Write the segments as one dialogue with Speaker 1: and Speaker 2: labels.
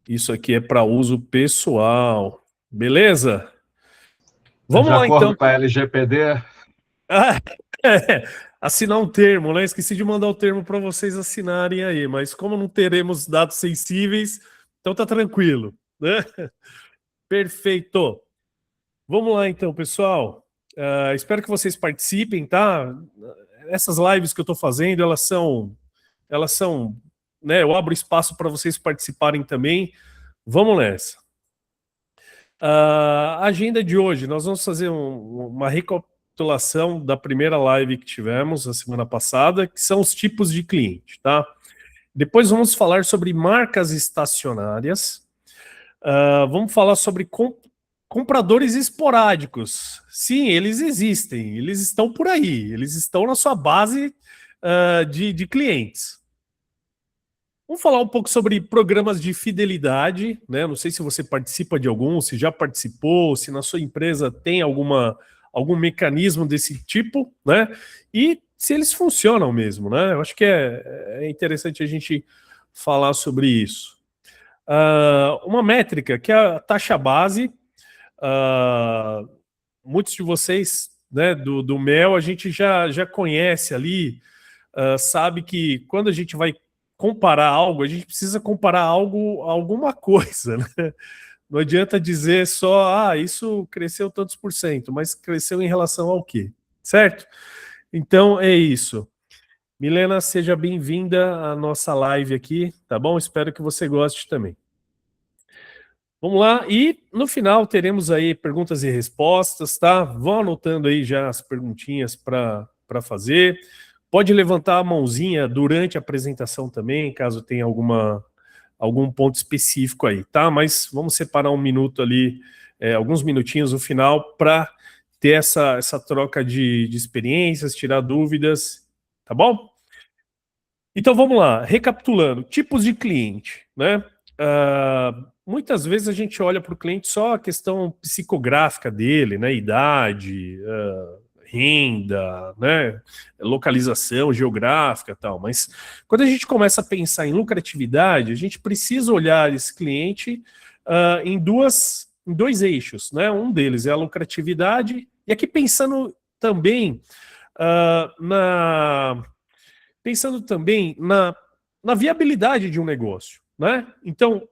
Speaker 1: Isso aqui é para uso pessoal, beleza? Vamos
Speaker 2: de
Speaker 1: lá
Speaker 2: acordo
Speaker 1: então.
Speaker 2: com a LGPD?
Speaker 1: Assinar um termo, né? Esqueci de mandar o termo para vocês assinarem aí, mas como não teremos dados sensíveis, então tá tranquilo, né? Perfeito. Vamos lá então, pessoal. Espero que vocês participem, tá? Essas lives que eu estou fazendo, elas são, né? Eu abro espaço para vocês participarem também. Vamos nessa. A agenda de hoje, nós vamos fazer uma recapitulação da primeira live que tivemos na semana passada, que são os tipos de cliente, tá? Depois vamos falar sobre marcas estacionárias. Vamos falar sobre compradores esporádicos. Sim, eles existem, eles estão por aí, eles estão na sua base de clientes. Vamos falar um pouco sobre programas de fidelidade, né? Não sei se você participa de algum, se já participou, se na sua empresa tem algum mecanismo desse tipo, né? E se eles funcionam mesmo, né? Eu acho que é interessante a gente falar sobre isso. Uma métrica que é a taxa base. Muitos de vocês, né, do Mel, a gente já conhece ali, sabe que quando a gente vai comparar algo, a gente precisa comparar algo a alguma coisa, né? Não adianta dizer só, isso cresceu tantos por cento, mas cresceu em relação ao quê? Certo? Então é isso. Milena, seja bem-vinda à nossa live aqui, tá bom? Espero que você goste também. Vamos lá, e no final teremos aí perguntas e respostas, tá? Vão anotando aí já as perguntinhas para fazer. Pode levantar a mãozinha durante a apresentação também, caso tenha algum ponto específico aí, tá? Mas vamos separar um minuto ali, alguns minutinhos no final, para ter essa troca de experiências, tirar dúvidas, tá bom? Então vamos lá, recapitulando, tipos de cliente, né? Muitas vezes a gente olha para o cliente só a questão psicográfica dele, né? Idade, renda, né? Localização geográfica e tal. Mas quando a gente começa a pensar em lucratividade, a gente precisa olhar esse cliente em dois eixos, né? Um deles é a lucratividade, e aqui pensando também na viabilidade de um negócio, né? Então,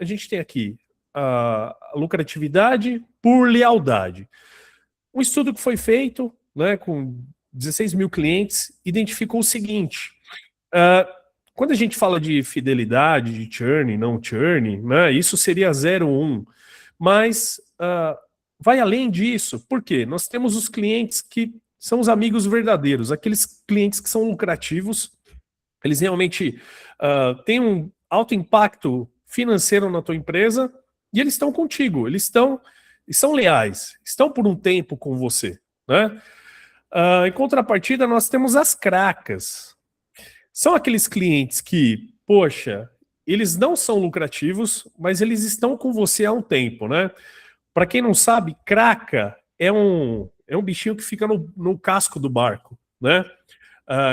Speaker 1: a gente tem aqui a lucratividade por lealdade. Um estudo que foi feito, né, com 16 mil clientes, identificou o seguinte: quando a gente fala de fidelidade, de churn, não churn, né, isso seria 0,1, mas vai além disso. Por quê? Nós temos os clientes que são os amigos verdadeiros, aqueles clientes que são lucrativos, eles realmente têm um alto impacto financeiro na tua empresa e eles estão contigo, eles são leais, estão por um tempo com você, né? Em contrapartida, nós temos as cracas. São aqueles clientes que, poxa, eles não são lucrativos, mas eles estão com você há um tempo, né? Para quem não sabe, craca é um bichinho que fica no casco do barco, né?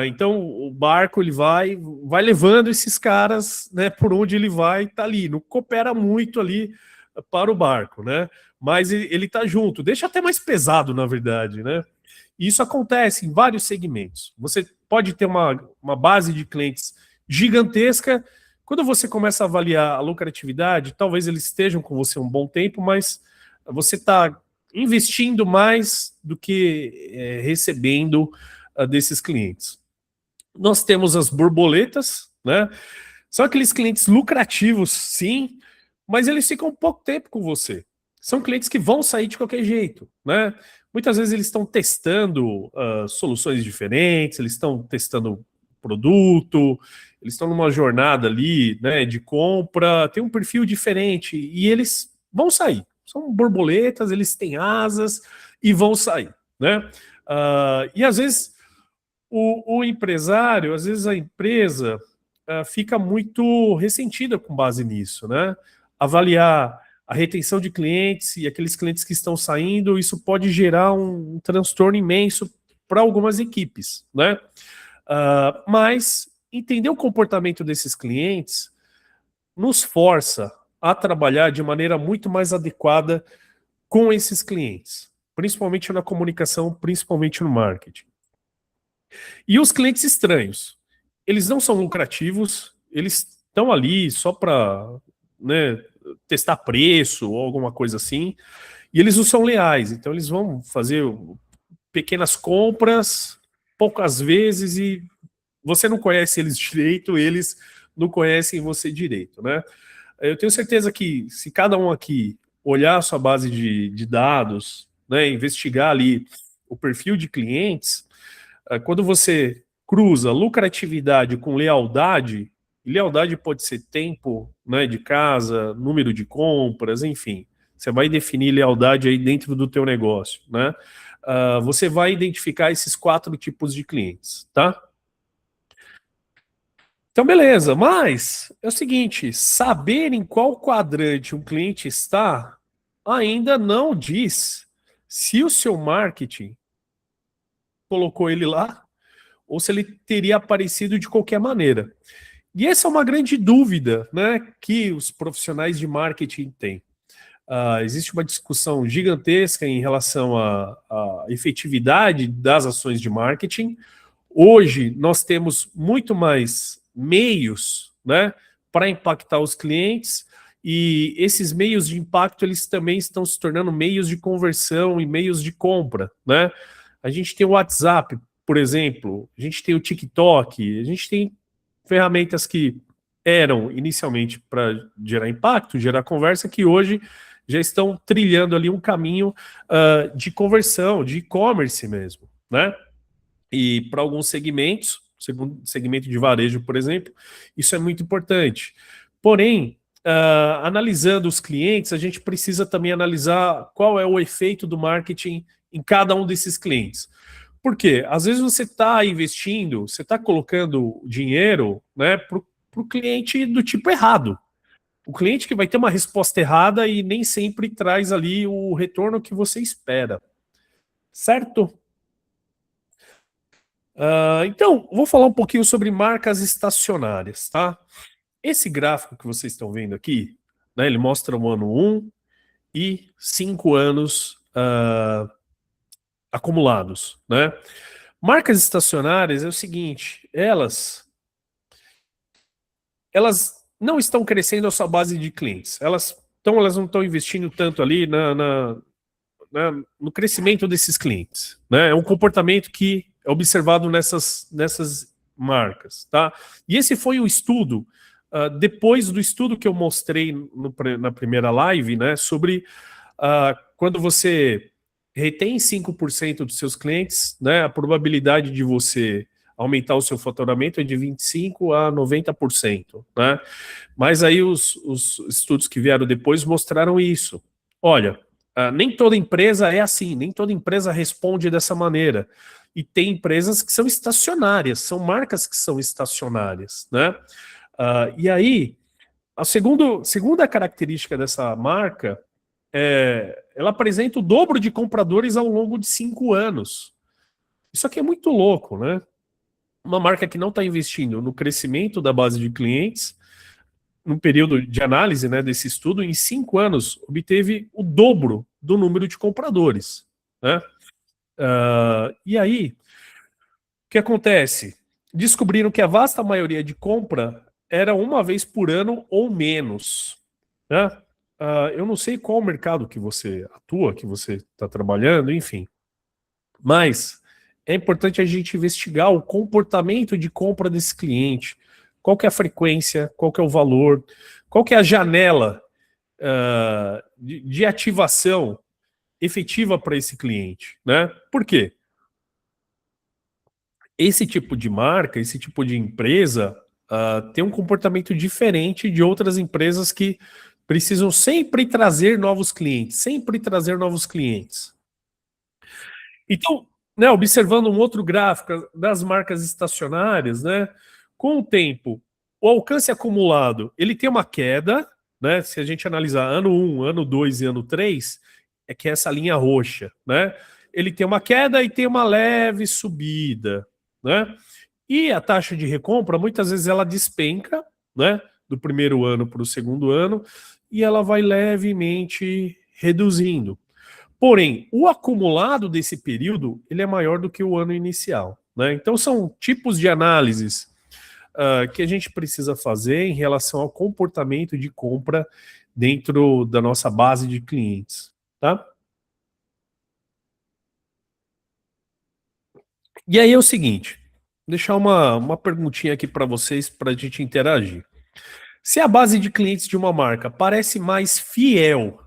Speaker 1: Então o barco ele vai levando esses caras, né, por onde ele vai, tá ali, não coopera muito ali para o barco, né? Mas ele tá junto, deixa até mais pesado, na verdade, né? E isso acontece em vários segmentos. Você pode ter uma base de clientes gigantesca. Quando você começa a avaliar a lucratividade, talvez eles estejam com você um bom tempo, mas você está investindo mais do que recebendo desses clientes. Nós temos as borboletas, né? São aqueles clientes lucrativos, sim, mas eles ficam pouco tempo com você. São clientes que vão sair de qualquer jeito, né? Muitas vezes eles estão testando soluções diferentes, eles estão testando produto, eles estão numa jornada ali, né, de compra, tem um perfil diferente e eles vão sair. São borboletas, eles têm asas e vão sair, né? E às vezes o empresário, às vezes a empresa fica muito ressentida com base nisso, né? Avaliar a retenção de clientes e aqueles clientes que estão saindo, isso pode gerar um transtorno imenso para algumas equipes, né? Mas entender o comportamento desses clientes nos força a trabalhar de maneira muito mais adequada com esses clientes, principalmente na comunicação, principalmente no marketing. E os clientes estranhos, eles não são lucrativos, eles estão ali só para, né, testar preço ou alguma coisa assim, e eles não são leais, então eles vão fazer pequenas compras, poucas vezes, e você não conhece eles direito, eles não conhecem você direito, né? Eu tenho certeza que se cada um aqui olhar a sua base de dados, né, investigar ali o perfil de clientes, quando você cruza lucratividade com lealdade, e lealdade pode ser tempo, né, de casa, número de compras, enfim, você vai definir lealdade aí dentro do teu negócio, né? Você vai identificar esses 4 tipos de clientes, tá? Então, beleza, mas é o seguinte, saber em qual quadrante um cliente está ainda não diz se o seu marketing colocou ele lá ou se ele teria aparecido de qualquer maneira. E essa é uma grande dúvida, né, que os profissionais de marketing têm. Existe uma discussão gigantesca em relação à efetividade das ações de marketing. Hoje nós temos muito mais meios, né, para impactar os clientes, e esses meios de impacto eles também estão se tornando meios de conversão e meios de compra, né? A gente tem o WhatsApp, por exemplo, a gente tem o TikTok, a gente tem ferramentas que eram inicialmente para gerar impacto, gerar conversa, que hoje já estão trilhando ali um caminho de conversão, de e-commerce mesmo, né? E para alguns segmentos, segmento de varejo, por exemplo, isso é muito importante. Porém, analisando os clientes, a gente precisa também analisar qual é o efeito do marketing em cada um desses clientes. Por quê? Às vezes você está investindo, você está colocando dinheiro, né, para o cliente do tipo errado. O cliente que vai ter uma resposta errada e nem sempre traz ali o retorno que você espera. Certo? Então, vou falar um pouquinho sobre marcas estacionárias, tá? Esse gráfico que vocês estão vendo aqui, né, ele mostra o ano 1 e 5 anos acumulados, né? Marcas estacionárias é o seguinte, elas não estão crescendo a sua base de clientes, elas não estão investindo tanto ali no crescimento desses clientes, né? É um comportamento que é observado nessas marcas, tá? E esse foi o estudo, depois do estudo que eu mostrei na primeira live, né, sobre quando você retém 5% dos seus clientes, né, a probabilidade de você aumentar o seu faturamento é de 25% a 90%, né? Mas aí os estudos que vieram depois mostraram isso. Olha, nem toda empresa é assim, nem toda empresa responde dessa maneira. E tem empresas que são estacionárias, são marcas que são estacionárias, né? E aí, a segunda característica dessa marca ela apresenta o dobro de compradores ao longo de 5 anos. Isso aqui é muito louco, né? Uma marca que não está investindo no crescimento da base de clientes, no período de análise, né, desse estudo, em 5 anos, obteve o dobro do número de compradores, né? E aí, o que acontece? Descobriram que a vasta maioria de compra era uma vez por ano ou menos, né? Eu não sei qual mercado que você atua, que você está trabalhando, enfim. Mas é importante a gente investigar o comportamento de compra desse cliente. Qual que é a frequência, qual que é o valor, qual que é a janela de ativação efetiva para esse cliente, né? Por quê? Esse tipo de marca, esse tipo de empresa tem um comportamento diferente de outras empresas que precisam sempre trazer novos clientes, sempre trazer novos clientes. Então, né, observando um outro gráfico das marcas estacionárias, né, com o tempo, o alcance acumulado, ele tem uma queda, né, se a gente analisar ano 1, ano 2 e ano 3, é que é essa linha roxa, né, ele tem uma queda e tem uma leve subida, né, E a taxa de recompra, muitas vezes ela despenca, né, do primeiro ano para o segundo ano, e ela vai levemente reduzindo. Porém, o acumulado desse período, ele é maior do que o ano inicial, né? Então são tipos de análises que a gente precisa fazer em relação ao comportamento de compra dentro da nossa base de clientes, tá? E aí é o seguinte, deixar uma perguntinha aqui para vocês para a gente interagir. Se a base de clientes de uma marca parece mais fiel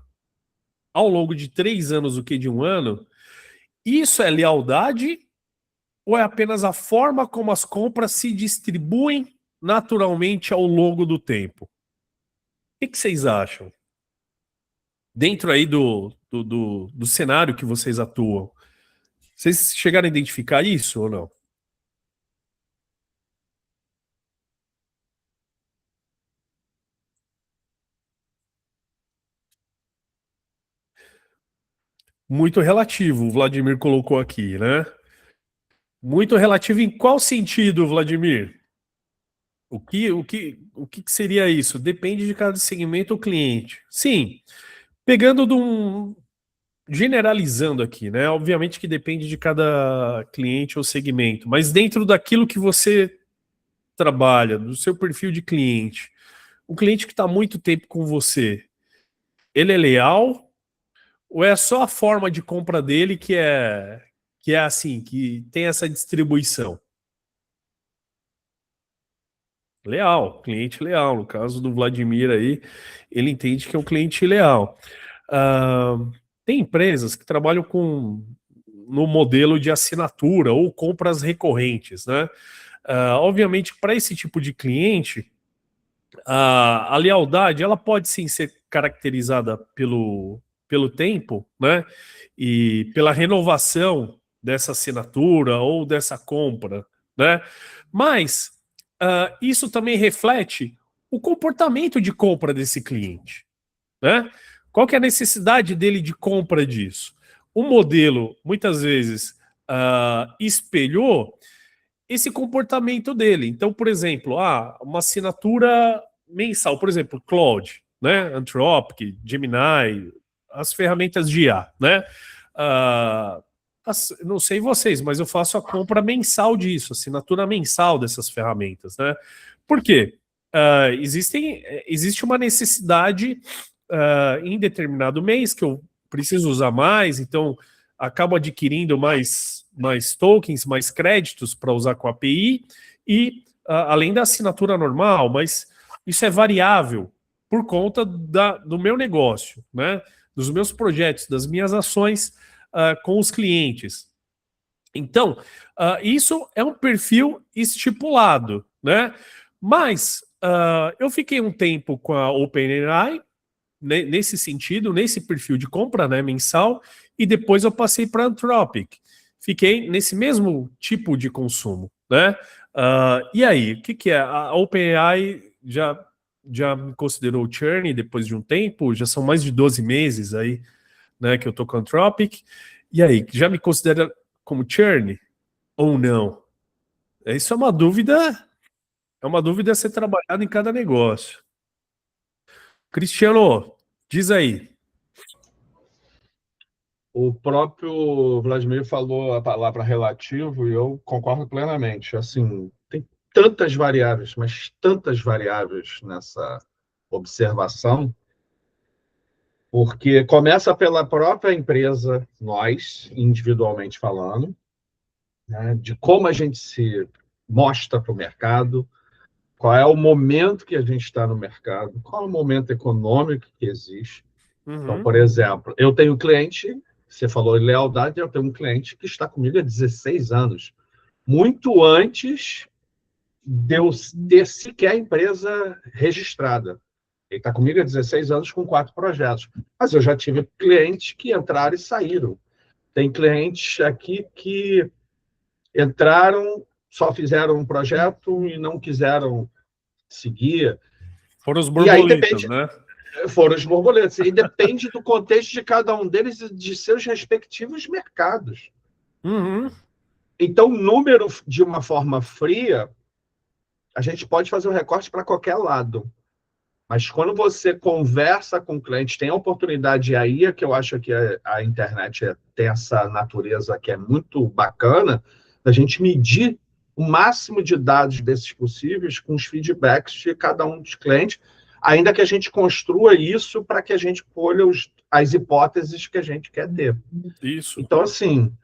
Speaker 1: ao longo de 3 anos do que de um ano, isso é lealdade ou é apenas a forma como as compras se distribuem naturalmente ao longo do tempo? O que vocês acham? Dentro aí do cenário que vocês atuam, vocês chegaram a identificar isso ou não? Muito relativo, o Vladimir colocou aqui, né? Muito relativo em qual sentido, Vladimir? O que seria isso? Depende de cada segmento ou cliente. Sim, pegando de um. Generalizando aqui, né? Obviamente que depende de cada cliente ou segmento, mas dentro daquilo que você trabalha, do seu perfil de cliente, o cliente que está muito tempo com você, ele é leal ou é só a forma de compra dele que é assim, que tem essa distribuição? Leal, cliente leal. No caso do Vladimir aí, ele entende que é um cliente leal. Ah, tem empresas que trabalham no modelo de assinatura ou compras recorrentes, né? Obviamente, para esse tipo de cliente, a lealdade ela pode sim ser caracterizada pelo tempo, né? E pela renovação dessa assinatura ou dessa compra, né? Mas isso também reflete o comportamento de compra desse cliente, né? Qual que é a necessidade dele de compra disso? O modelo, muitas vezes, espelhou esse comportamento dele. Então, por exemplo, uma assinatura mensal, por exemplo, Claude, né? Anthropic, Gemini, as ferramentas de IA, né? Ah, não sei vocês, mas eu faço a compra mensal disso, assinatura mensal dessas ferramentas, né? Por quê? Existe uma necessidade em determinado mês que eu preciso usar mais, então acabo adquirindo mais tokens, mais créditos para usar com a API, e além da assinatura normal, mas isso é variável por conta do meu negócio, né? Dos meus projetos, das minhas ações com os clientes. Então, isso é um perfil estipulado, né? Mas eu fiquei um tempo com a OpenAI, nesse sentido, nesse perfil de compra, né, mensal, e depois eu passei para Anthropic. Fiquei nesse mesmo tipo de consumo, né? E aí, o que é? A OpenAI já me considerou churn depois de um tempo, já são mais de 12 meses aí, né, que eu tô com Anthropic. E aí, já me considera como churn ou não? Isso é uma dúvida a ser trabalhada em cada negócio. Cristiano, diz aí.
Speaker 2: O próprio Vladimir falou a palavra relativo e eu concordo plenamente. Assim, tem tantas variáveis, mas tantas variáveis nessa observação, porque começa pela própria empresa, nós, individualmente falando, né, de como a gente se mostra para o mercado, qual é o momento que a gente está no mercado, qual é o momento econômico que existe. Então,
Speaker 1: Uhum.
Speaker 2: por exemplo, eu tenho um cliente, você falou em lealdade, eu tenho um cliente que está comigo há 16 anos, muito antes de eu ter sequer empresa registrada. Ele está comigo há 16 anos com 4 projetos. Mas eu já tive clientes que entraram e saíram. Tem clientes aqui que entraram, só fizeram um projeto e não quiseram seguir.
Speaker 1: Foram os
Speaker 2: E aí
Speaker 1: borboletas,
Speaker 2: depende,
Speaker 1: né?
Speaker 2: foram os borboletas. E depende do contexto de cada um deles e de seus respectivos mercados.
Speaker 1: Uhum.
Speaker 2: Então, número de uma forma fria, a gente pode fazer um recorte para qualquer lado. Mas quando você conversa com o cliente, tem a oportunidade aí, que eu acho que a internet tem essa natureza que é muito bacana, da gente medir o máximo de dados desses possíveis com os feedbacks de cada um dos clientes, ainda que a gente construa isso para que a gente colha as hipóteses que a gente quer ter.
Speaker 1: Isso.
Speaker 2: Então, assim,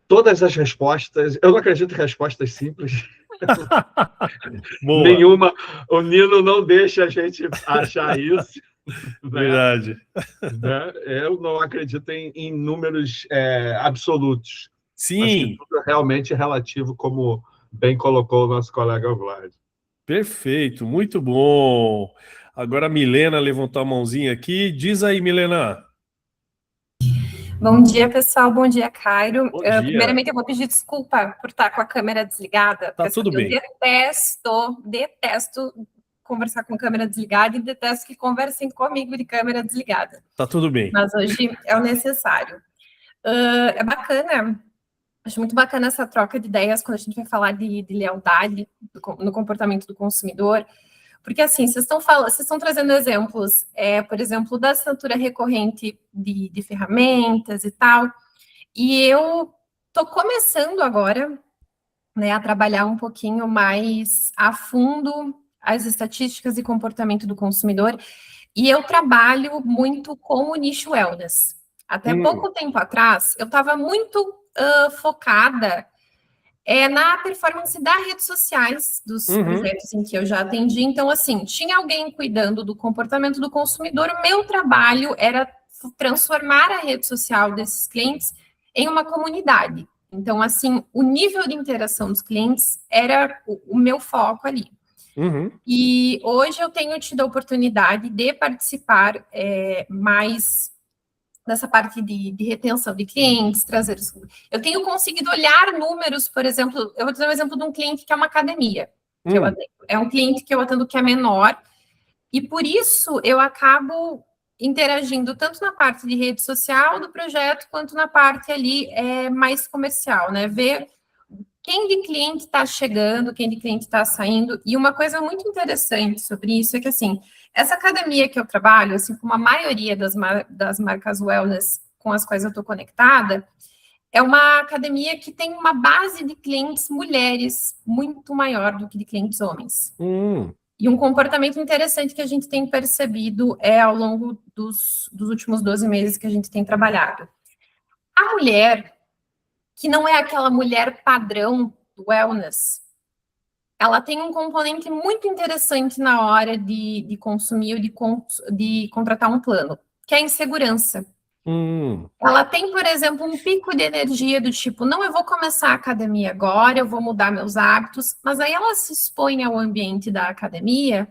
Speaker 2: todas as respostas, eu não acredito em respostas simples. Nenhuma, o Nino não deixa a gente achar isso. Né?
Speaker 1: Verdade.
Speaker 2: Né? Eu não acredito em números absolutos.
Speaker 1: Sim.
Speaker 2: Acho que tudo é realmente relativo, como bem colocou o nosso colega Vlad.
Speaker 1: Perfeito, muito bom. Agora a Milena levantou a mãozinha aqui. Diz aí, Milena.
Speaker 3: Bom dia, pessoal. Bom dia, Cairo.
Speaker 1: Bom dia.
Speaker 3: Primeiramente, eu vou pedir desculpa por estar com a câmera desligada.
Speaker 1: Tá tudo bem.
Speaker 3: Eu detesto conversar com câmera desligada e detesto que conversem comigo de câmera desligada.
Speaker 1: Tá tudo bem.
Speaker 3: Mas hoje é o necessário. É bacana, acho muito bacana essa troca de ideias quando a gente vai falar de lealdade no comportamento do consumidor. Porque, assim, vocês estão trazendo exemplos, por exemplo, da assinatura recorrente de ferramentas e tal, e eu estou começando agora, né, a trabalhar um pouquinho mais a fundo as estatísticas de comportamento do consumidor, e eu trabalho muito com o nicho wellness. Até pouco tempo atrás, eu estava muito focada na performance das redes sociais dos projetos em que eu já atendi. Então, assim, tinha alguém cuidando do comportamento do consumidor, o meu trabalho era transformar a rede social desses clientes em uma comunidade. Então, assim, o nível de interação dos clientes era o meu foco ali. E hoje eu tenho tido a oportunidade de participar mais nessa parte de retenção de clientes, trazer... Eu tenho conseguido olhar números, por exemplo, eu vou dizer um exemplo de um cliente que é uma academia, que eu atendo. É um cliente que eu atendo que é menor, e por isso eu acabo interagindo tanto na parte de rede social do projeto, quanto na parte ali mais comercial, né? Ver quem de cliente está chegando, quem de cliente está saindo, e uma coisa muito interessante sobre isso é que, assim, essa academia que eu trabalho, assim como a maioria das marcas wellness com as quais eu estou conectada, é uma academia que tem uma base de clientes mulheres muito maior do que de clientes homens. E um comportamento interessante que a gente tem percebido ao longo dos últimos 12 meses que a gente tem trabalhado. A mulher, que não é aquela mulher padrão do wellness, ela tem um componente muito interessante na hora de consumir ou de contratar um plano, que é a insegurança. Ela tem, por exemplo, um pico de energia do tipo, não, eu vou começar a academia agora, eu vou mudar meus hábitos, mas aí ela se expõe ao ambiente da academia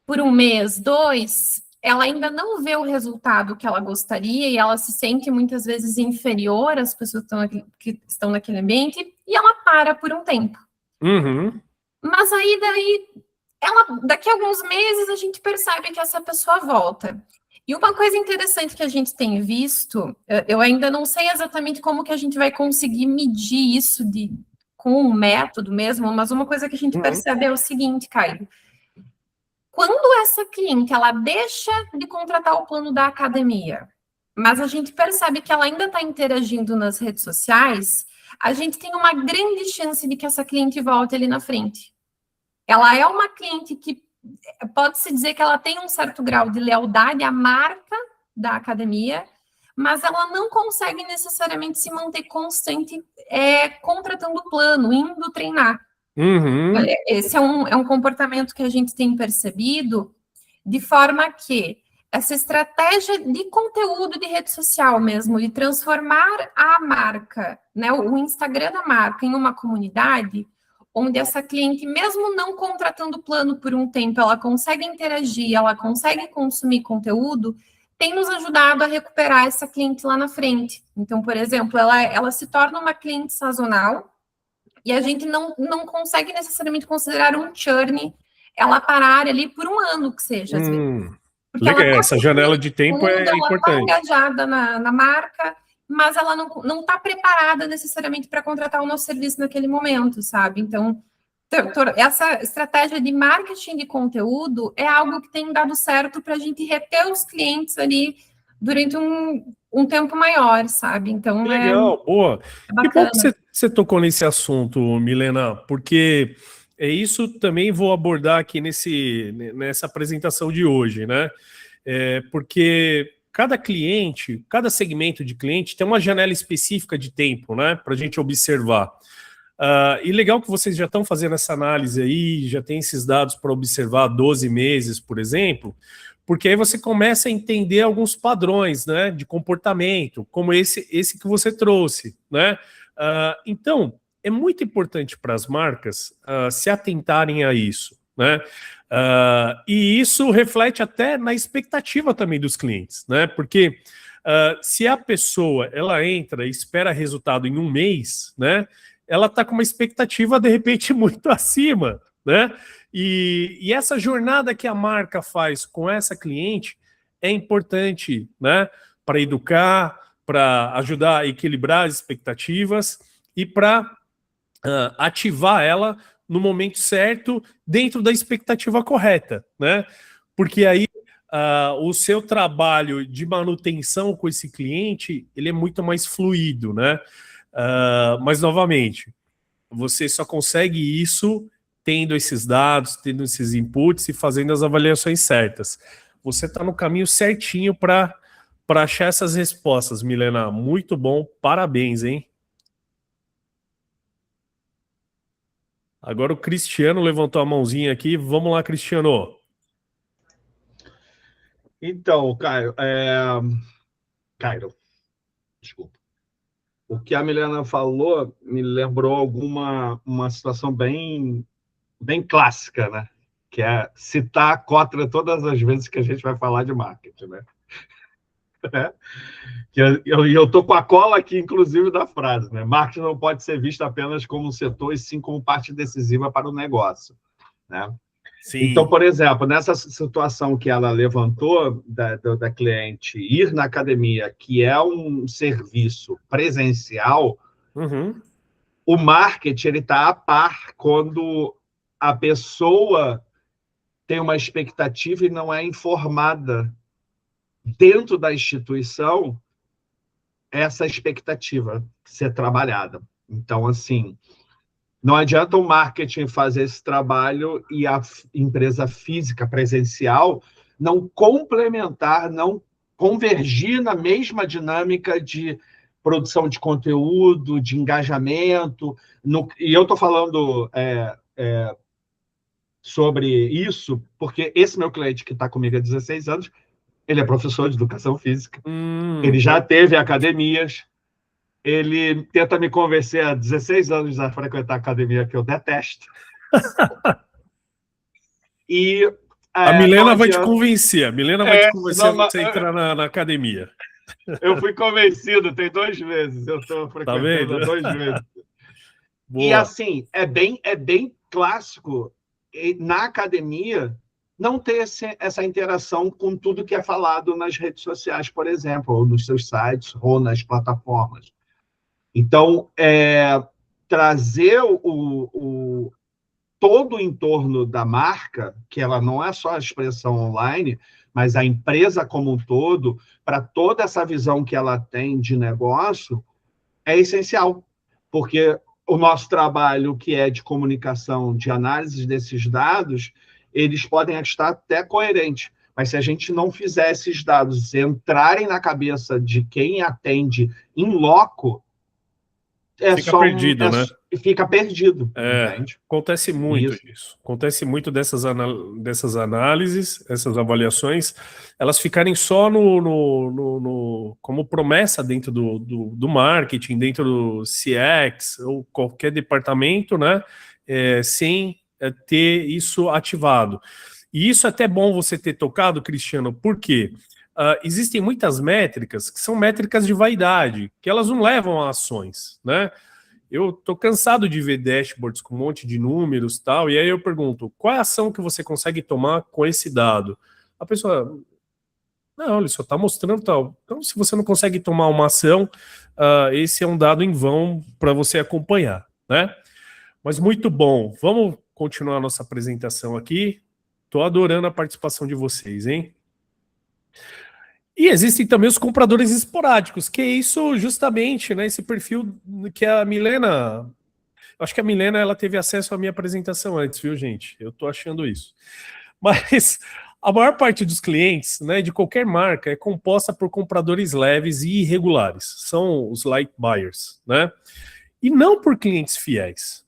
Speaker 3: por um mês, 2, ela ainda não vê o resultado que ela gostaria e ela se sente muitas vezes inferior às pessoas que estão naquele ambiente e ela para por um tempo. Mas aí daqui a alguns meses a gente percebe que essa pessoa volta. E uma coisa interessante que a gente tem visto, eu ainda não sei exatamente como que a gente vai conseguir medir isso com um método mesmo, mas uma coisa que a gente percebe é o seguinte, Caio. Quando essa cliente, ela deixa de contratar o plano da academia, mas a gente percebe que ela ainda está interagindo nas redes sociais, a gente tem uma grande chance de que essa cliente volte ali na frente. Ela é uma cliente que pode-se dizer que ela tem um certo grau de lealdade à marca da academia, mas ela não consegue necessariamente se manter constante contratando o plano, indo treinar. Esse é um comportamento que a gente tem percebido, de forma que essa estratégia de conteúdo de rede social mesmo, de transformar a marca, né, o Instagram da marca em uma comunidade, onde essa cliente, mesmo não contratando o plano por um tempo, ela consegue interagir, ela consegue consumir conteúdo, tem nos ajudado a recuperar essa cliente lá na frente. Então, por exemplo, ela se torna uma cliente sazonal, e a gente não consegue necessariamente considerar um churn ela parar ali por um ano, que seja, às vezes. Porque
Speaker 1: essa janela de tempo é
Speaker 3: ela está
Speaker 1: importante.
Speaker 3: engajada na marca, mas ela não está preparada necessariamente para contratar o nosso serviço naquele momento, sabe? Então, essa estratégia de marketing de conteúdo é algo que tem dado certo para a gente reter os clientes ali durante um tempo maior, sabe? Então,
Speaker 1: legal, boa.
Speaker 3: É bacana.
Speaker 1: Que bom que você tocou nesse assunto, Milena, porque isso também vou abordar aqui nessa apresentação de hoje, né? Porque cada cliente, cada segmento de cliente tem uma janela específica de tempo, né? Para a gente observar. E legal que vocês já estão fazendo essa análise aí, já tem esses dados para observar 12 meses, por exemplo, porque aí você começa a entender alguns padrões, né, de comportamento, como esse que você trouxe, né? Então, é muito importante para as marcas se atentarem a isso, né? E isso reflete até na expectativa também dos clientes, né? Porque se a pessoa ela entra e espera resultado em um mês, né? Ela está com uma expectativa, de repente, muito acima, né? E essa jornada que a marca faz com essa cliente é importante, né? Para educar, para ajudar a equilibrar as expectativas e para ativar ela no momento certo, dentro da expectativa correta, né? Porque aí o seu trabalho de manutenção com esse cliente, ele é muito mais fluido, né? Mas, novamente, você só consegue isso tendo esses dados, tendo esses inputs e fazendo as avaliações certas. Você está no caminho certinho para achar essas respostas, Milena. Muito bom, parabéns, hein? Agora o Cristiano levantou a mãozinha aqui. Vamos lá, Cristiano.
Speaker 2: Então, Cairo, desculpa. O que a Milena falou me lembrou uma situação bem clássica, né? Que é citar a Kotler todas as vezes que a gente vai falar de marketing, né? Eu tô com a cola aqui, inclusive, da frase, né? Marketing não pode ser visto apenas como um setor, e sim como parte decisiva para o negócio, né?
Speaker 1: Sim.
Speaker 2: Então, por exemplo, nessa situação que ela levantou da cliente ir na academia, que é um serviço presencial, o marketing ele está a par quando a pessoa tem uma expectativa e não é informada dentro da instituição essa expectativa ser trabalhada. Então, assim, não adianta o marketing fazer esse trabalho e a empresa física, presencial, não complementar, não convergir na mesma dinâmica de produção de conteúdo, de engajamento. E eu estou falando sobre isso porque esse meu cliente que está comigo há 16 anos, ele é professor de educação física, ele já teve academias, ele tenta me convencer há 16 anos a frequentar a academia que eu detesto. E
Speaker 1: a Milena vai te convencer. A Milena vai te convencer a você entrar na academia.
Speaker 2: Eu fui convencido, tem 2 meses. Eu estou frequentando há 2 meses. Boa. E assim, é bem clássico na academia não ter essa interação com tudo que é falado nas redes sociais, por exemplo, ou nos seus sites, ou nas plataformas. Então, trazer todo o entorno da marca, que ela não é só a expressão online, mas a empresa como um todo, para toda essa visão que ela tem de negócio, é essencial. Porque o nosso trabalho, que é de comunicação, de análise desses dados, eles podem estar até coerentes. Mas se a gente não fizer esses dados entrarem na cabeça de quem atende in loco,
Speaker 1: fica perdido, né?
Speaker 2: Fica perdido, entende?
Speaker 1: Acontece muito isso. Acontece muito dessas análises, essas avaliações, elas ficarem só como promessa dentro do marketing, dentro do CX, ou qualquer departamento, né? Sem ter isso ativado. E isso é até bom você ter tocado, Cristiano, por quê? Existem muitas métricas que são métricas de vaidade, que elas não levam a ações, né? Eu tô cansado de ver dashboards com um monte de números e tal, e aí eu pergunto, qual é a ação que você consegue tomar com esse dado? A pessoa, Não, ele só está mostrando tal. Então, se você não consegue tomar uma ação, esse é um dado em vão para você acompanhar, né? Mas muito bom. Vamos continuar a nossa apresentação aqui. Estou adorando a participação de vocês, hein? E existem também os compradores esporádicos, que é isso justamente, né? Esse perfil que a Milena... Acho que a Milena ela teve acesso à minha apresentação antes, viu, gente? Eu estou achando isso. Mas a maior parte dos clientes, né, de qualquer marca, é composta por compradores leves e irregulares. São os light buyers, né? E não por clientes fiéis.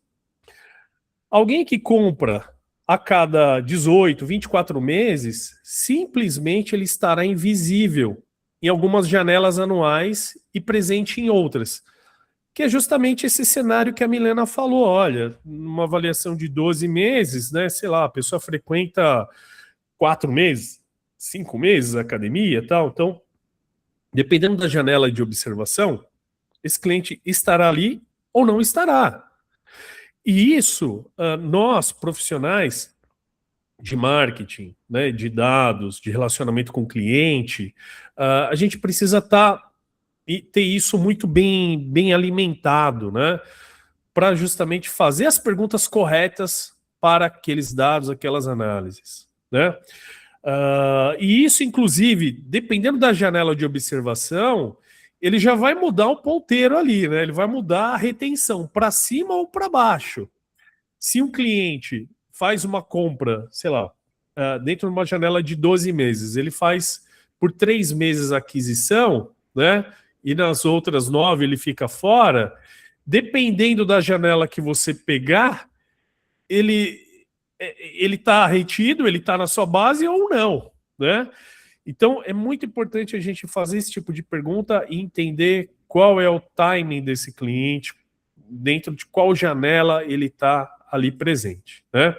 Speaker 1: Alguém que compra a cada 18, 24 meses, simplesmente ele estará invisível em algumas janelas anuais e presente em outras. Que é justamente esse cenário que a Milena falou. Olha, numa avaliação de 12 meses, né, sei lá, a pessoa frequenta 4 meses, 5 meses a academia e tal. Então, dependendo da janela de observação, esse cliente estará ali ou não estará. E isso, nós, profissionais de marketing, né, de dados, de relacionamento com o cliente, a gente precisa ter isso muito bem alimentado, né, para justamente fazer as perguntas corretas para aqueles dados, aquelas análises, né? E isso, inclusive, dependendo da janela de observação, ele já vai mudar o ponteiro ali, né? Ele vai mudar a retenção para cima ou para baixo. Se um cliente faz uma compra, sei lá, dentro de uma janela de 12 meses, ele faz por 3 meses a aquisição, né? E nas outras 9 ele fica fora, dependendo da janela que você pegar, ele está retido, ele está na sua base ou não, né? Então é muito importante a gente fazer esse tipo de pergunta e entender qual é o timing desse cliente, dentro de qual janela ele está ali presente, né?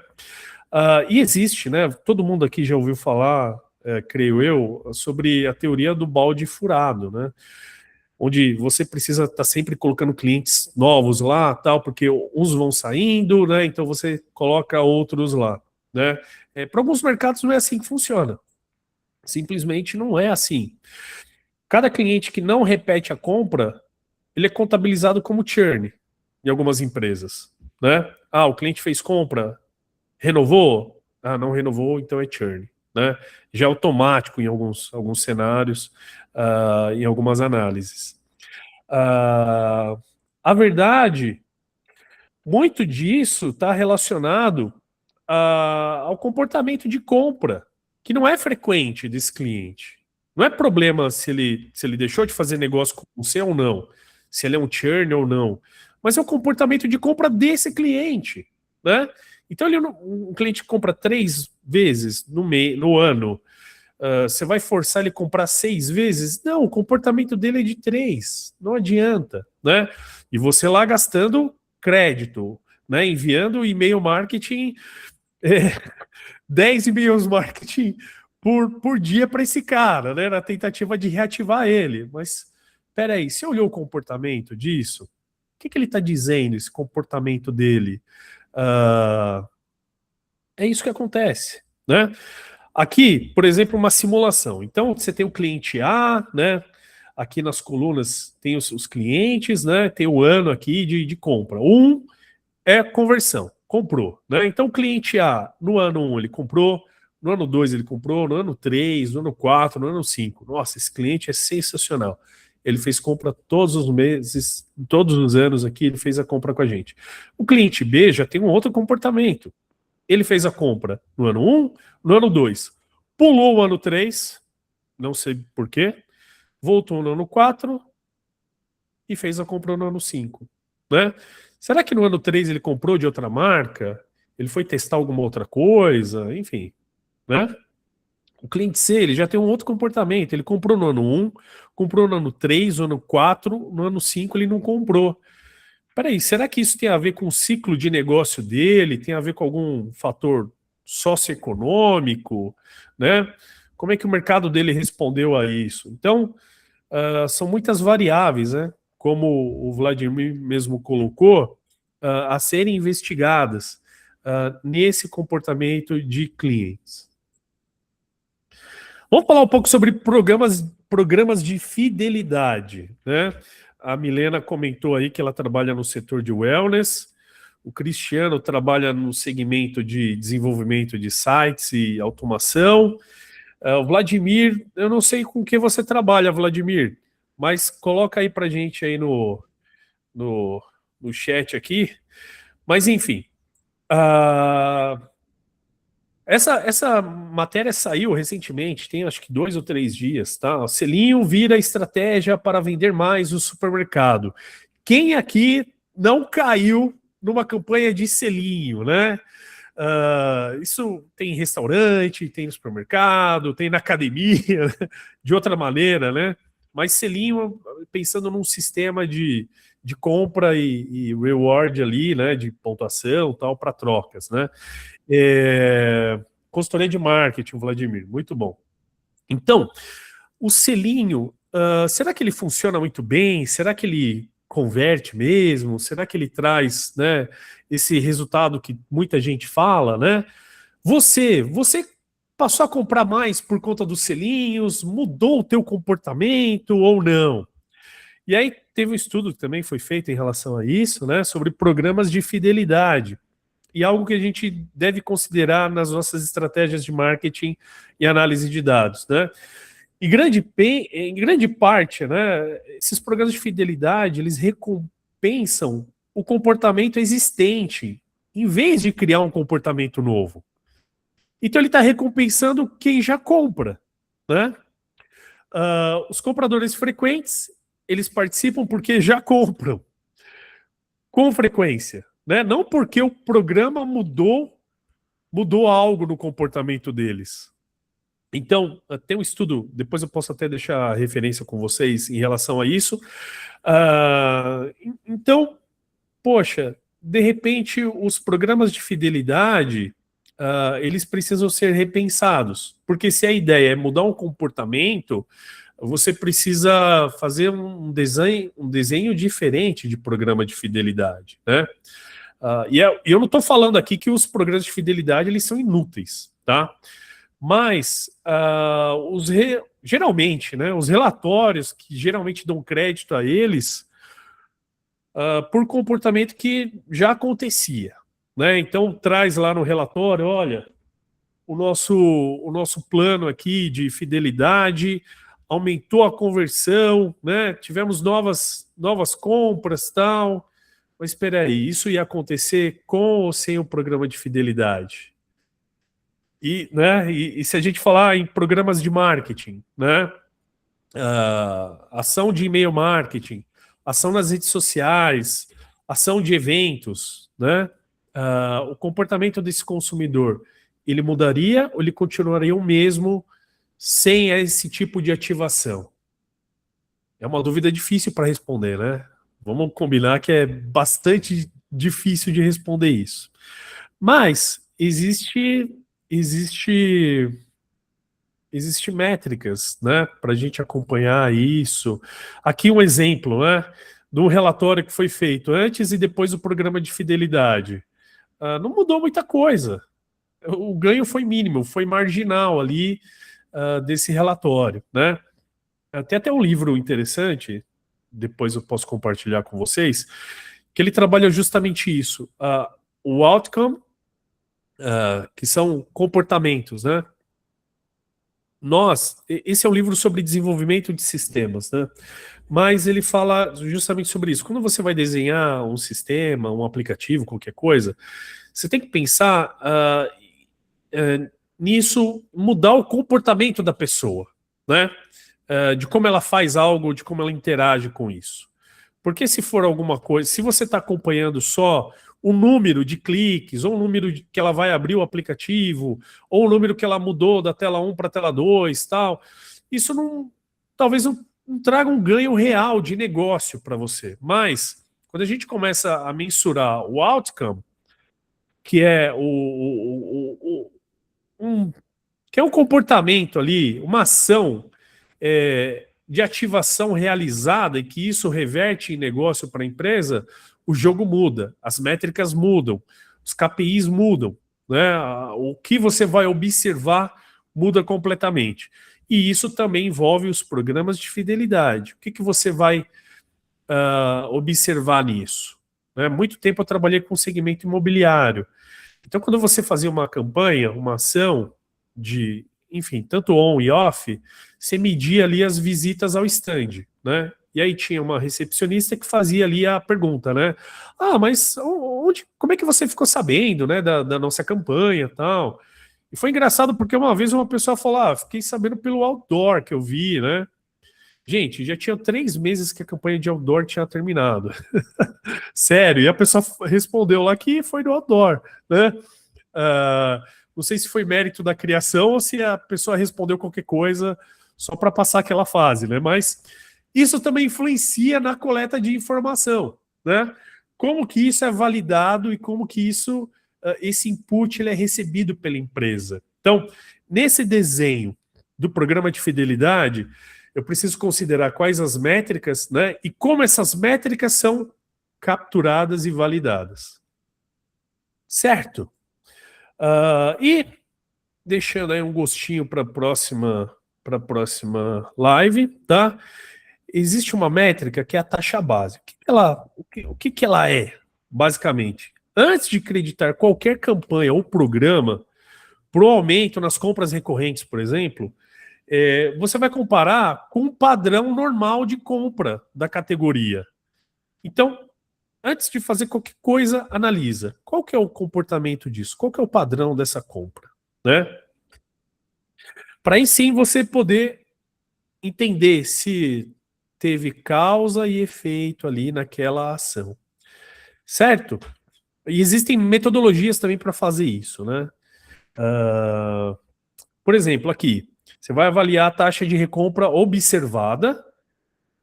Speaker 1: E existe, né? Todo mundo aqui já ouviu falar, creio eu, sobre a teoria do balde furado, né? Onde você precisa estar sempre colocando clientes novos lá, tal, porque uns vão saindo, né? Então você coloca outros lá, né? Para alguns mercados não é assim que funciona. Simplesmente não é assim. Cada cliente que não repete a compra, ele é contabilizado como churn em algumas empresas, né? O cliente fez compra, renovou? Não renovou, então é churn, né? Já é automático em alguns cenários, em algumas análises. A verdade, muito disso está relacionado ao comportamento de compra, que não é frequente desse cliente. Não é problema se ele deixou de fazer negócio com você ou não, se ele é um churn ou não, mas é o comportamento de compra desse cliente, né? Então, um cliente que compra 3 vezes no ano, você vai forçar ele a comprar 6 vezes? Não, o comportamento dele é de 3, não adianta, né? E você lá gastando crédito, né? Enviando e-mail marketing, 10 e-mails marketing por dia para esse cara, né? Na tentativa de reativar ele. Mas, peraí, você olhou o comportamento disso? O que ele está dizendo, esse comportamento dele? É isso que acontece, né? Aqui, por exemplo, uma simulação. Então, você tem o cliente A, né? Aqui nas colunas tem os clientes, né? Tem o ano aqui de compra. 1 é conversão, comprou, né? Então, o cliente A, no ano 1 ele comprou, no ano 2 ele comprou, no ano 3, no ano 4, no ano 5. Nossa, esse cliente é sensacional. Ele fez compra todos os meses, todos os anos aqui, ele fez a compra com a gente. O cliente B já tem um outro comportamento. Ele fez a compra no ano 1, no ano 2. Pulou o ano 3, não sei porquê, voltou no ano 4 e fez a compra no ano 5. Né? Será que no ano 3 ele comprou de outra marca? Ele foi testar alguma outra coisa? Enfim. Né? O cliente C ele já tem um outro comportamento. Ele comprou no ano 1, comprou no ano 3, no ano 4, no ano 5 ele não comprou. Peraí, será que isso tem a ver com o ciclo de negócio dele? Tem a ver com algum fator socioeconômico? Né? Como é que o mercado dele respondeu a isso? Então, são muitas variáveis, né? Como o Vladimir mesmo colocou, a serem investigadas nesse comportamento de clientes. Vamos falar um pouco sobre programas de fidelidade, né? A Milena comentou aí que ela trabalha no setor de wellness, o Cristiano trabalha no segmento de desenvolvimento de sites e automação. O Vladimir, eu não sei com que você trabalha, Vladimir, mas coloca aí pra gente aí no chat aqui. Mas enfim, essa matéria saiu recentemente, tem acho que 2 ou 3 dias, tá? O selinho vira estratégia para vender mais no supermercado. Quem aqui não caiu numa campanha de selinho, né? Isso tem em restaurante, tem no supermercado, tem na academia, de outra maneira, né? Mas selinho, pensando num sistema de compra e reward ali, né? De pontuação tal, para trocas, né? Consultoria de marketing, Vladimir, muito bom. Então, o selinho, será que ele funciona muito bem? Será que ele converte mesmo? Será que ele traz, né, esse resultado que muita gente fala, né? Você passou a comprar mais por conta dos selinhos? Mudou o teu comportamento ou não? E aí teve um estudo que também foi feito em relação a isso, né, sobre programas de fidelidade. E algo que a gente deve considerar nas nossas estratégias de marketing e análise de dados, né? Em grande parte, né, esses programas de fidelidade, eles recompensam o comportamento existente, em vez de criar um comportamento novo. Então ele está recompensando quem já compra, né? Os compradores frequentes, eles participam porque já compram com frequência, né? Não porque o programa mudou algo no comportamento deles. Então, tem um estudo, depois eu posso até deixar a referência com vocês em relação a isso. Então, poxa, de repente os programas de fidelidade, eles precisam ser repensados, porque se a ideia é mudar um comportamento, você precisa fazer um desenho diferente de programa de fidelidade, né? E eu não estou falando aqui que os programas de fidelidade eles são inúteis, tá? Mas geralmente, né, os relatórios que geralmente dão crédito a eles por comportamento que já acontecia, né? Então traz lá no relatório, olha, o nosso plano aqui de fidelidade aumentou a conversão, né? Tivemos novas compras, tal. Mas espera aí, isso ia acontecer com ou sem o programa de fidelidade? E se a gente falar em programas de marketing, né? Ação de e-mail marketing, ação nas redes sociais, ação de eventos, né? O comportamento desse consumidor, ele mudaria ou ele continuaria o mesmo sem esse tipo de ativação? É uma dúvida difícil para responder, né? Vamos combinar que é bastante difícil de responder isso. Mas existe métricas, né, para a gente acompanhar isso. Aqui um exemplo, né, de um relatório que foi feito antes e depois do programa de fidelidade. Não mudou muita coisa. O ganho foi mínimo, foi marginal ali desse relatório, né? Tem até um livro interessante, depois eu posso compartilhar com vocês, que ele trabalha justamente isso. O outcome, que são comportamentos, né? Esse é um livro sobre desenvolvimento de sistemas, né? Mas ele fala justamente sobre isso. Quando você vai desenhar um sistema, um aplicativo, qualquer coisa, você tem que pensar nisso, mudar o comportamento da pessoa, né? De como ela faz algo, de como ela interage com isso. Porque se for alguma coisa, se você está acompanhando só o número de cliques, ou o número que ela vai abrir o aplicativo, ou o número que ela mudou da tela 1 para a tela 2, tal, isso talvez não traga um ganho real de negócio para você. Mas, quando a gente começa a mensurar o outcome, que é um comportamento ali, uma ação de ativação realizada e que isso reverte em negócio para a empresa, o jogo muda, as métricas mudam, os KPIs mudam, né? O que você vai observar muda completamente. E isso também envolve os programas de fidelidade. O que você vai observar nisso? Né? Muito tempo eu trabalhei com o segmento imobiliário. Então, quando você fazia uma campanha, uma ação de, enfim, tanto on e off, você media ali as visitas ao stand, né? E aí tinha uma recepcionista que fazia ali a pergunta, né? Ah, mas como é que você ficou sabendo, né, da nossa campanha e tal? E foi engraçado porque uma vez uma pessoa falou, fiquei sabendo pelo outdoor que eu vi, né? Gente, já tinha 3 meses que a campanha de outdoor tinha terminado. Sério, e a pessoa respondeu lá que foi do outdoor, né? Não sei se foi mérito da criação ou se a pessoa respondeu qualquer coisa só para passar aquela fase, né? Mas isso também influencia na coleta de informação, né? Como que isso é validado e como que isso, esse input ele é recebido pela empresa. Então, nesse desenho do programa de fidelidade, eu preciso considerar quais as métricas, né? E como essas métricas são capturadas e validadas. Certo? E deixando aí um gostinho para a próxima live, tá? Existe uma métrica que é a taxa base. O que ela é, basicamente? Antes de acreditar qualquer campanha ou programa para o aumento nas compras recorrentes, por exemplo, você vai comparar com um padrão normal de compra da categoria. Então, antes de fazer qualquer coisa, analisa. Qual que é o comportamento disso? Qual que é o padrão dessa compra? Né? Para aí sim você poder entender se teve causa e efeito ali naquela ação. Certo? E existem metodologias também para fazer isso, né? Por exemplo, aqui, você vai avaliar a taxa de recompra observada,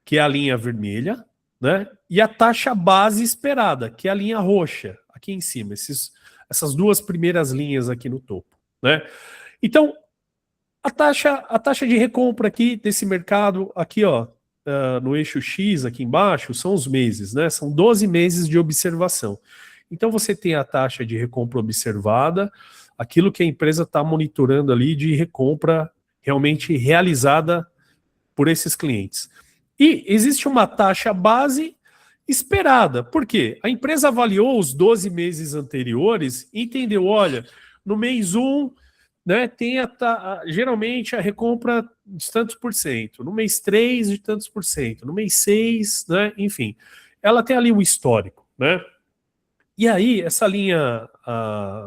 Speaker 1: que é a linha vermelha, né? E a taxa base esperada, que é a linha roxa, aqui em cima, essas duas primeiras linhas aqui no topo, né? Então, a taxa de recompra aqui desse mercado, aqui ó, no eixo X aqui embaixo, são os meses, né? São 12 meses de observação. Então você tem a taxa de recompra observada, aquilo que a empresa está monitorando ali de recompra realmente realizada por esses clientes. E existe uma taxa base esperada. Por quê? A empresa avaliou os 12 meses anteriores e entendeu, olha, no mês 1, né, tem geralmente a recompra de tantos por cento, no mês 3 de tantos por cento, no mês 6, né, enfim. Ela tem ali um histórico, né? E aí, essa linha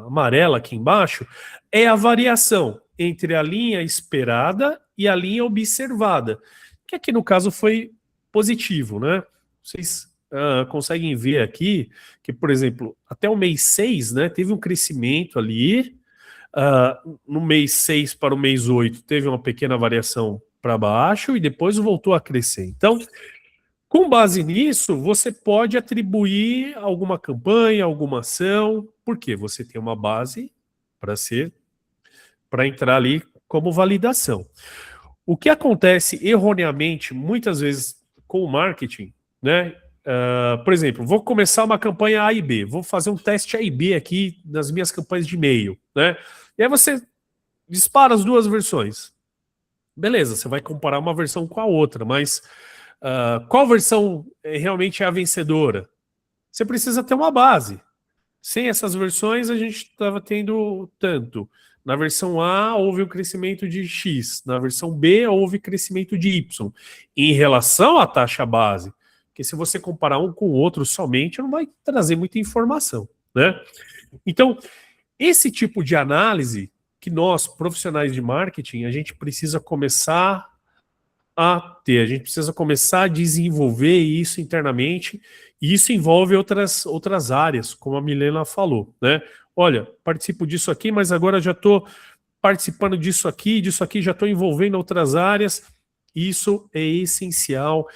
Speaker 1: amarela aqui embaixo é a variação entre a linha esperada e a linha observada, que aqui no caso foi positivo, né? Vocês conseguem ver aqui que, por exemplo, até o mês 6, né, teve um crescimento ali, no mês 6 para o mês 8 teve uma pequena variação para baixo e depois voltou a crescer. Então, com base nisso, você pode atribuir alguma campanha, alguma ação, porque você tem uma base para entrar ali como validação. O que acontece erroneamente, muitas vezes, com o marketing, né? Por exemplo, vou começar uma campanha A e B, vou fazer um teste A e B aqui nas minhas campanhas de e-mail, né? E aí você dispara as duas versões. Beleza, você vai comparar uma versão com a outra, mas qual versão realmente é a vencedora? Você precisa ter uma base. Sem essas versões, a gente estava tendo tanto. Na versão A, houve um crescimento de X. Na versão B, houve crescimento de Y. Em relação à taxa base, porque se você comparar um com o outro somente, não vai trazer muita informação, né? Então, esse tipo de análise que nós, profissionais de marketing, a gente precisa começar a ter, a gente precisa começar a desenvolver isso internamente, e isso envolve outras áreas, como a Milena falou, né? Olha, participo disso aqui, mas agora já estou participando disso aqui, já estou envolvendo outras áreas. Isso é essencial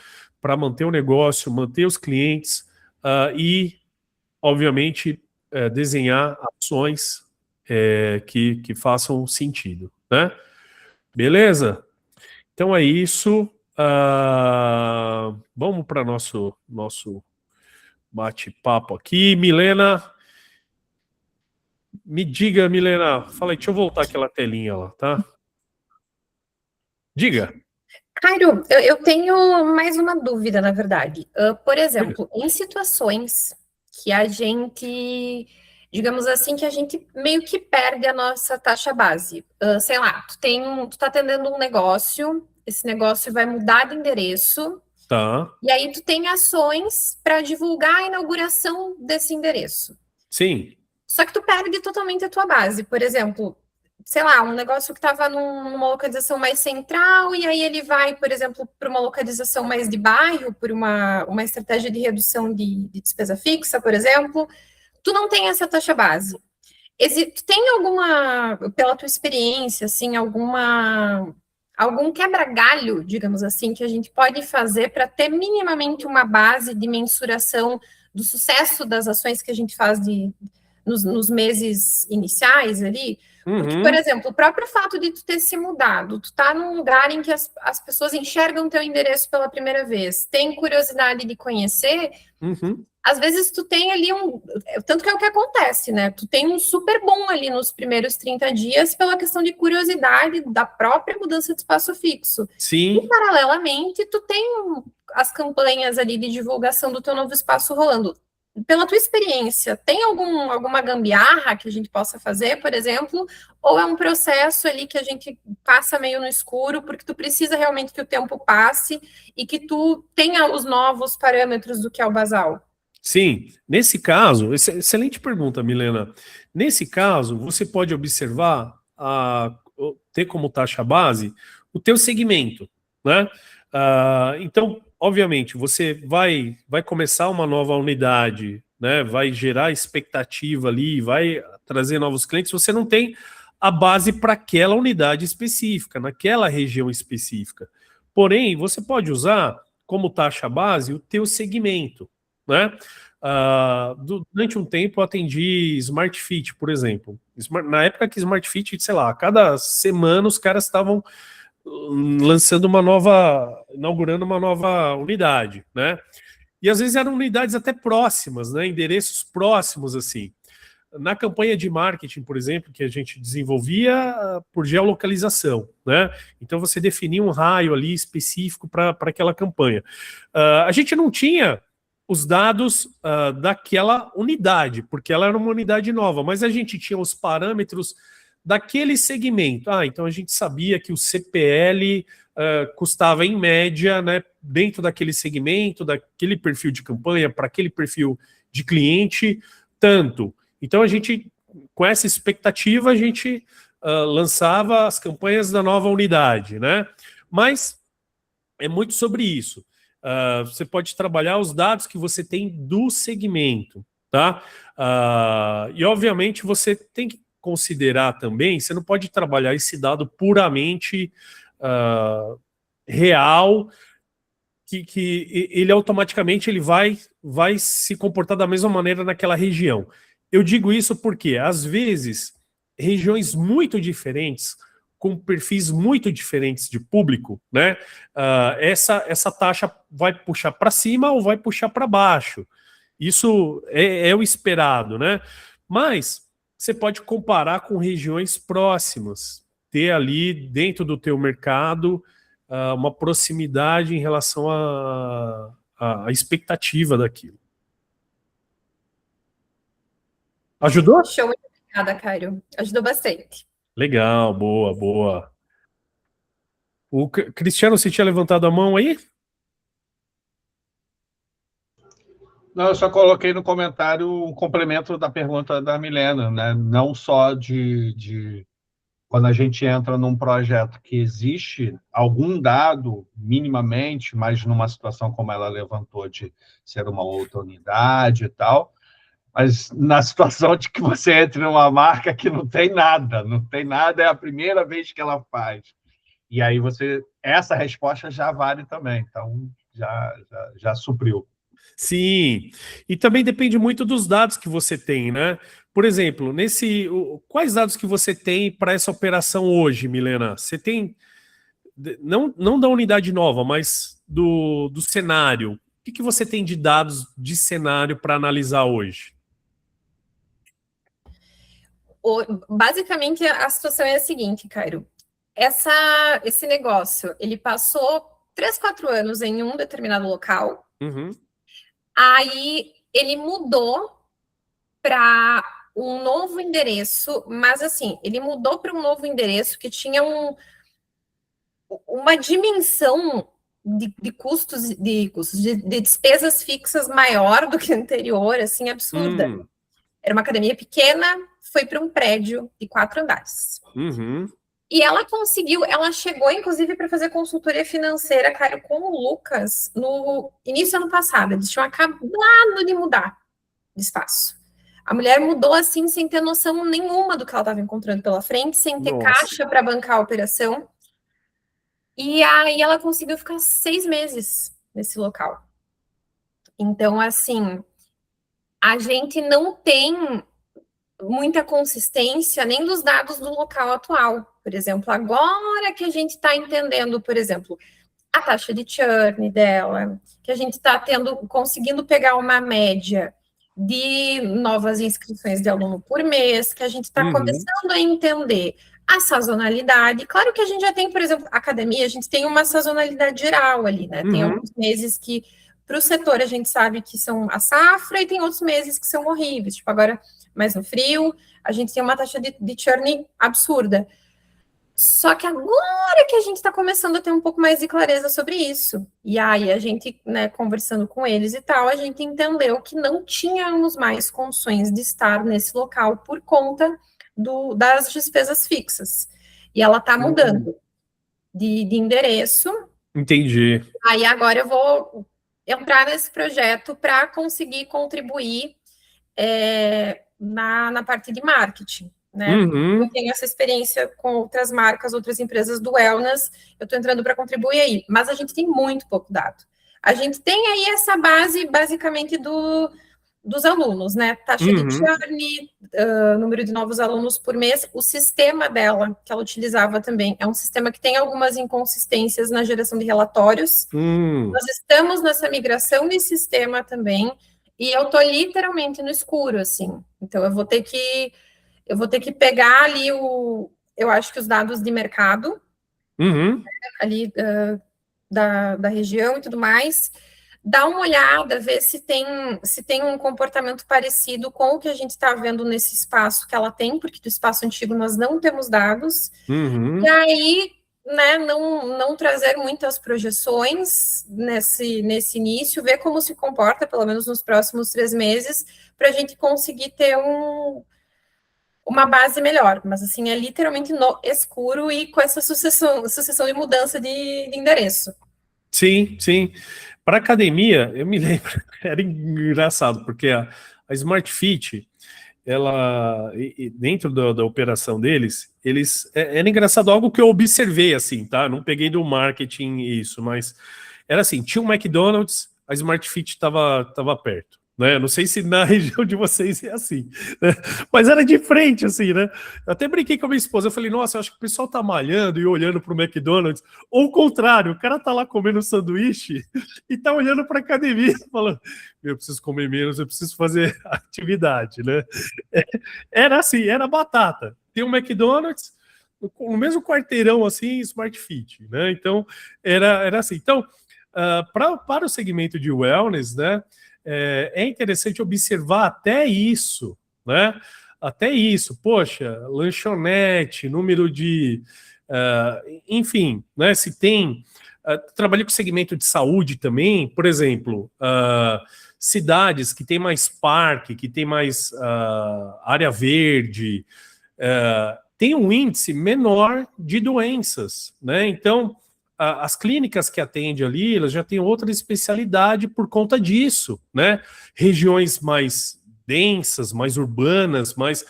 Speaker 1: para manter o negócio, manter os clientes e, obviamente, desenhar ações que façam sentido, né? Beleza? Então é isso. Vamos para nosso bate-papo aqui. Milena, me diga, Milena, fala aí, deixa eu voltar aquela telinha lá, tá? Diga.
Speaker 3: Cairo, eu tenho mais uma dúvida, na verdade. Por exemplo, em situações que a gente, digamos assim, que a gente meio que perde a nossa taxa base. Sei lá, tu tá atendendo um negócio, esse negócio vai mudar de endereço,
Speaker 1: Tá.
Speaker 3: e aí tu tem ações para divulgar a inauguração desse endereço.
Speaker 1: Sim.
Speaker 3: Só que tu perde totalmente a tua base. Por exemplo, sei lá, um negócio que estava numa localização mais central, e aí ele vai, por exemplo, para uma localização mais de bairro, por uma estratégia de redução de despesa fixa, por exemplo, tu não tem essa taxa base. Tu tem alguma, pela tua experiência, assim, algum quebra-galho, digamos assim, que a gente pode fazer para ter minimamente uma base de mensuração do sucesso das ações que a gente faz nos meses iniciais ali? Porque, por exemplo, o próprio fato de tu ter se mudado, tu tá num lugar em que as pessoas enxergam teu endereço pela primeira vez, tem curiosidade de conhecer, às vezes tu tem ali tanto que é o que acontece, né? Tu tem um super bom ali nos primeiros 30 dias pela questão de curiosidade da própria mudança de espaço fixo.
Speaker 1: Sim.
Speaker 3: E, paralelamente, tu tem as campanhas ali de divulgação do teu novo espaço rolando. Pela tua experiência, tem alguma gambiarra que a gente possa fazer, por exemplo, ou é um processo ali que a gente passa meio no escuro, porque tu precisa realmente que o tempo passe e que tu tenha os novos parâmetros do que é o basal?
Speaker 1: Sim, nesse caso, excelente pergunta, Milena. Nesse caso, você pode observar, ter como taxa base o teu segmento, né? Então, obviamente, você vai começar uma nova unidade, né? Vai gerar expectativa ali, vai trazer novos clientes. Você não tem a base para aquela unidade específica, naquela região específica. Porém, você pode usar como taxa base o teu segmento, né? Durante um tempo eu atendi Smart Fit, por exemplo. Na época que Smart Fit, sei lá, a cada semana os caras estavam inaugurando uma nova unidade, né? E às vezes eram unidades até próximas, né? Endereços próximos, assim. Na campanha de marketing, por exemplo, que a gente desenvolvia por geolocalização, né? Então você definia um raio ali específico para aquela campanha. A gente não tinha os dados daquela unidade, porque ela era uma unidade nova, mas a gente tinha os parâmetros daquele segmento. Então a gente sabia que o CPL custava em média, né, dentro daquele segmento, daquele perfil de campanha, para aquele perfil de cliente, tanto. Então a gente, com essa expectativa, a gente lançava as campanhas da nova unidade, né? Mas é muito sobre isso. Você pode trabalhar os dados que você tem do segmento, tá? E obviamente você tem que considerar também, você não pode trabalhar esse dado puramente real, que ele automaticamente ele vai se comportar da mesma maneira naquela região. Eu digo isso porque, às vezes, regiões muito diferentes, com perfis muito diferentes de público, né? Essa taxa vai puxar para cima ou vai puxar para baixo. Isso é o esperado, né? Mas você pode comparar com regiões próximas, ter ali dentro do teu mercado uma proximidade em relação à expectativa daquilo. Ajudou?
Speaker 3: Show, muito obrigada, Cairo. Ajudou bastante.
Speaker 1: Legal, boa, boa. O Cristiano, você tinha levantado a mão aí?
Speaker 2: Não, eu só coloquei no comentário um complemento da pergunta da Milena, né? Não só de quando a gente entra num projeto que existe algum dado, minimamente, mas numa situação como ela levantou de ser uma outra unidade e tal, mas na situação de que você entra numa marca que não tem nada, é a primeira vez que ela faz. E aí essa resposta já vale também, então já supriu.
Speaker 1: Sim, e também depende muito dos dados que você tem, né? Por exemplo, quais dados que você tem para essa operação hoje, Milena? Você tem, não da unidade nova, mas do cenário. O que você tem de dados de cenário para analisar hoje?
Speaker 3: Basicamente, a situação é a seguinte, Cairo. esse negócio, ele passou 3, 4 anos em um determinado local, aí ele mudou para um novo endereço, mas assim, ele mudou para um novo endereço que tinha uma dimensão de custos, de despesas fixas maior do que o anterior, assim, absurda. Era uma academia pequena, foi para um prédio de 4 andares. E ela chegou, inclusive, para fazer consultoria financeira, cara, com o Lucas, no início do ano passado. Eles tinham acabado de mudar de espaço. A mulher mudou, assim, sem ter noção nenhuma do que ela estava encontrando pela frente, sem ter caixa para bancar a operação. E aí ela conseguiu ficar 6 meses nesse local. Então, assim, a gente não tem muita consistência nem dos dados do local atual. Por exemplo, agora que a gente está entendendo, por exemplo, a taxa de churn dela, que a gente está conseguindo pegar uma média de novas inscrições de aluno por mês, que a gente está começando a entender a sazonalidade. Claro que a gente já tem, por exemplo, academia, a gente tem uma sazonalidade geral ali, né? Tem alguns meses que, para o setor, a gente sabe que são a safra, e tem outros meses que são horríveis, tipo agora, mais no frio, a gente tem uma taxa de churn absurda. Só que agora que a gente está começando a ter um pouco mais de clareza sobre isso. E aí a gente, né, conversando com eles e tal, a gente entendeu que não tínhamos mais condições de estar nesse local por conta das despesas fixas. E ela está mudando de endereço.
Speaker 1: Entendi.
Speaker 3: Aí agora eu vou entrar nesse projeto para conseguir contribuir na parte de marketing. Né? Eu tenho essa experiência com outras marcas, outras empresas do wellness, eu estou entrando para contribuir aí, mas a gente tem muito pouco dado. A gente tem aí essa base, basicamente, dos alunos, né? Taxa de churn, número de novos alunos por mês, o sistema dela, que ela utilizava também, é um sistema que tem algumas inconsistências na geração de relatórios. Nós estamos nessa migração de sistema também, e eu estou literalmente no escuro, assim. Então, eu vou ter que pegar ali eu acho que os dados de mercado, ali da região e tudo mais, dar uma olhada, ver se tem um comportamento parecido com o que a gente está vendo nesse espaço que ela tem, porque do espaço antigo nós não temos dados, e aí, né, não trazer muitas projeções nesse início, ver como se comporta, pelo menos nos próximos 3 meses, para a gente conseguir ter uma base melhor, mas assim, é literalmente no escuro e com essa sucessão de mudança de endereço.
Speaker 1: Sim, sim. Para academia, eu me lembro, era engraçado, porque a Smart Fit, ela, dentro da operação deles, era engraçado, algo que eu observei, assim, tá? Não peguei do marketing isso, mas era assim, tinha um McDonald's, a Smart Fit estava perto. Né? Não sei se na região de vocês é assim, né? Mas era de frente, assim, né? Eu até brinquei com a minha esposa, eu falei, nossa, eu acho que o pessoal tá malhando e olhando pro McDonald's, ou o contrário, o cara tá lá comendo sanduíche e tá olhando pra academia, falando, eu preciso comer menos, eu preciso fazer atividade, né? Era assim, era batata. Tem um McDonald's, no mesmo quarteirão, assim, Smart Fit, né? Então, era assim. Então, para o segmento de wellness, né? É interessante observar até isso, né? Até isso, poxa, lanchonete, número de... enfim, né? Se tem... trabalhei com segmento de saúde também, por exemplo, cidades que tem mais parque, que tem mais área verde, tem um índice menor de doenças, né? Então, as clínicas que atendem ali, elas já têm outra especialidade por conta disso, né? Regiões mais densas, mais urbanas, mais,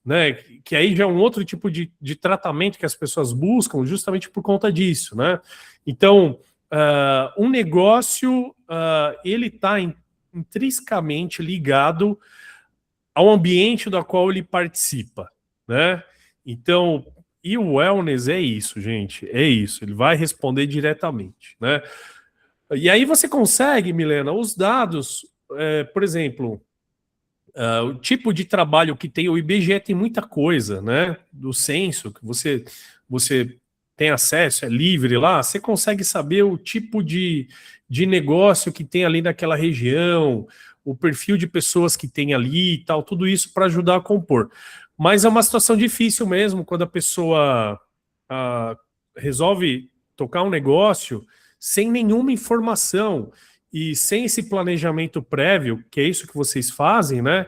Speaker 1: né? Que aí já é um outro tipo de tratamento que as pessoas buscam justamente por conta disso, né? Então, um negócio, ele está intrinsecamente ligado ao ambiente do qual ele participa, né? Então, e o wellness é isso, gente, é isso, ele vai responder diretamente, né? E aí você consegue, Milena, os dados, por exemplo, o tipo de trabalho que tem, o IBGE tem muita coisa, né? Do censo, que você tem acesso, é livre lá, você consegue saber o tipo de negócio que tem ali naquela região, o perfil de pessoas que tem ali e tal, tudo isso para ajudar a compor. Mas é uma situação difícil mesmo quando a pessoa resolve tocar um negócio sem nenhuma informação e sem esse planejamento prévio, que é isso que vocês fazem, né?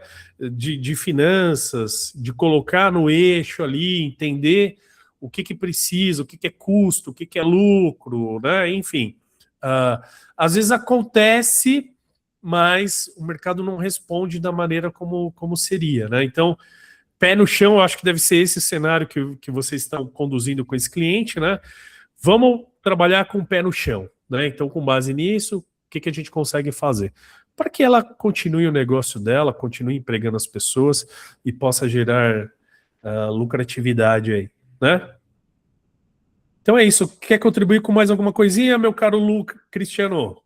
Speaker 1: De finanças, de colocar no eixo ali, entender o que precisa, o que é custo, o que é lucro, né? Enfim, às vezes acontece, mas o mercado não responde da maneira como seria, né? Então, pé no chão, eu acho que deve ser esse cenário que vocês estão conduzindo com esse cliente, né? Vamos trabalhar com o pé no chão, né? Então, com base nisso, o que a gente consegue fazer? Para que ela continue o negócio dela, continue empregando as pessoas e possa gerar lucratividade aí, né? Então é isso. Quer contribuir com mais alguma coisinha, meu caro Cristiano?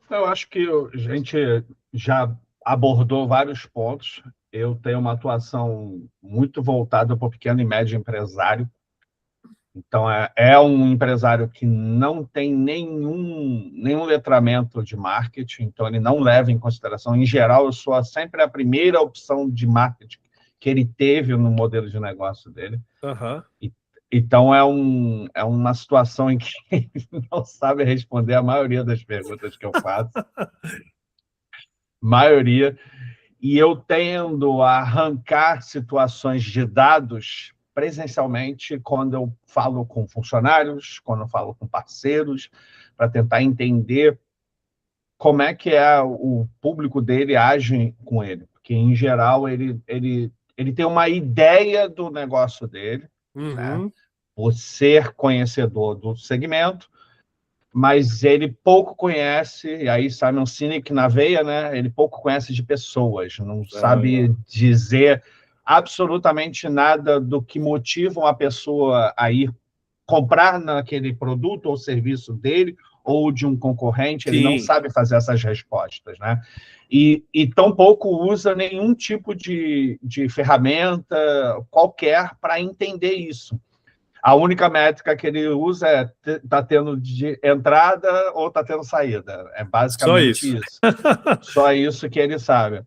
Speaker 2: Eu acho que a gente já abordou vários pontos. Eu tenho uma atuação muito voltada para o pequeno e médio empresário. Então, é um empresário que não tem nenhum letramento de marketing, então ele não leva em consideração. Em geral, eu sou sempre a primeira opção de marketing que ele teve no modelo de negócio dele.
Speaker 1: Uhum.
Speaker 2: Então, é uma situação em que ele não sabe responder a maioria das perguntas que eu faço. Maioria. E eu tendo a arrancar situações de dados presencialmente quando eu falo com funcionários, quando eu falo com parceiros, para tentar entender como é que o público dele age com ele. Porque, em geral, ele tem uma ideia do negócio dele, né? Por ser conhecedor do segmento, mas ele pouco conhece, e aí Simon Sinek na veia, né? Ele pouco conhece de pessoas, não sabe dizer absolutamente nada do que motiva uma pessoa a ir comprar naquele produto ou serviço dele ou de um concorrente. Ele não sabe fazer essas respostas, né? E tampouco usa nenhum tipo de ferramenta qualquer para entender isso. A única métrica que ele usa é está tendo de entrada ou está tendo saída. É basicamente isso. Só isso que ele sabe.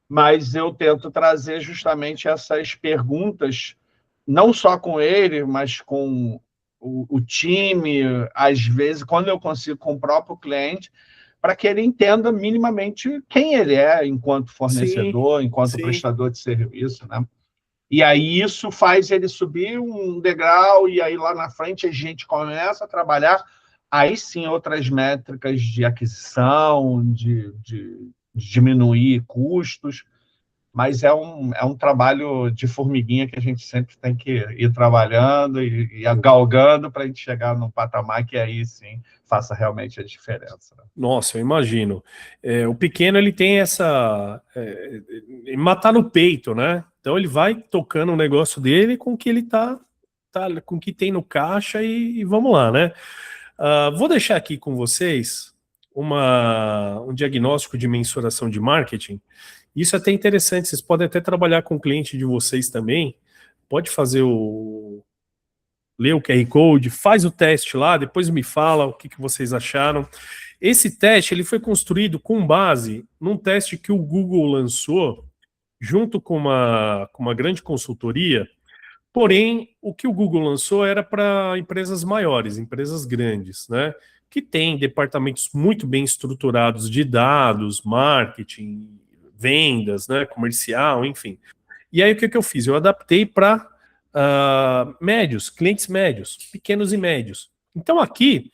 Speaker 2: Mas eu tento trazer justamente essas perguntas, não só com ele, mas com o time, às vezes, quando eu consigo, com o próprio cliente, para que ele entenda minimamente quem ele é enquanto fornecedor, enquanto prestador de serviço, né? E aí isso faz ele subir um degrau, e aí lá na frente a gente começa a trabalhar, aí sim, outras métricas de aquisição, de diminuir custos, mas é um trabalho de formiguinha que a gente sempre tem que ir trabalhando e galgando para a gente chegar num patamar que aí sim faça realmente a diferença.
Speaker 1: Nossa, eu imagino. O pequeno, ele tem matar no peito, né? Então ele vai tocando o negócio dele com o que ele com o que tem no caixa e vamos lá, né? Vou deixar aqui com vocês um diagnóstico de mensuração de marketing. Isso é até interessante, vocês podem até trabalhar com o cliente de vocês também. Pode fazer ler o QR Code, faz o teste lá, depois me fala o que vocês acharam. Esse teste ele foi construído com base num teste que o Google lançou junto com uma grande consultoria, porém, o que o Google lançou era para empresas maiores, empresas grandes, né? Que têm departamentos muito bem estruturados de dados, marketing, vendas, né? Comercial, enfim. E aí, o que eu fiz? Eu adaptei para médios, clientes médios, pequenos e médios. Então, aqui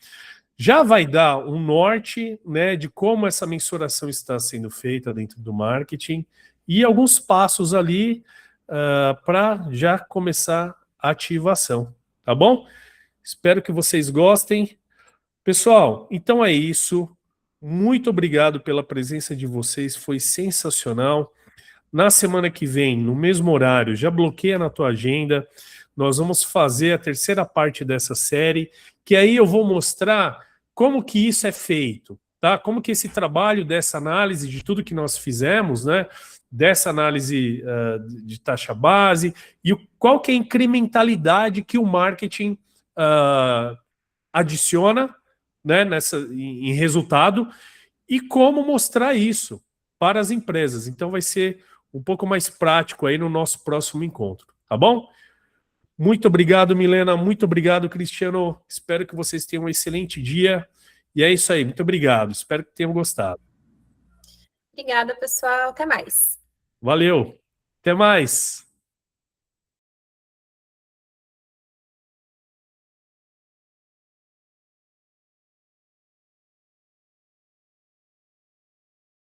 Speaker 1: já vai dar um norte, né, de como essa mensuração está sendo feita dentro do marketing e alguns passos ali para já começar a ativação, tá bom? Espero que vocês gostem. Pessoal, então é isso. Muito obrigado pela presença de vocês, foi sensacional. Na semana que vem, no mesmo horário, já bloqueia na tua agenda, nós vamos fazer a terceira parte dessa série, que aí eu vou mostrar como que isso é feito, tá? Como que esse trabalho dessa análise de tudo que nós fizemos, né, dessa análise de taxa base e qual que é a incrementalidade que o marketing adiciona, né, em resultado e como mostrar isso para as empresas. Então vai ser um pouco mais prático aí no nosso próximo encontro, tá bom? Muito obrigado, Milena, muito obrigado, Cristiano. Espero que vocês tenham um excelente dia. E é isso aí, muito obrigado. Espero que tenham gostado.
Speaker 3: Obrigada, pessoal. Até mais.
Speaker 1: Valeu. Até mais.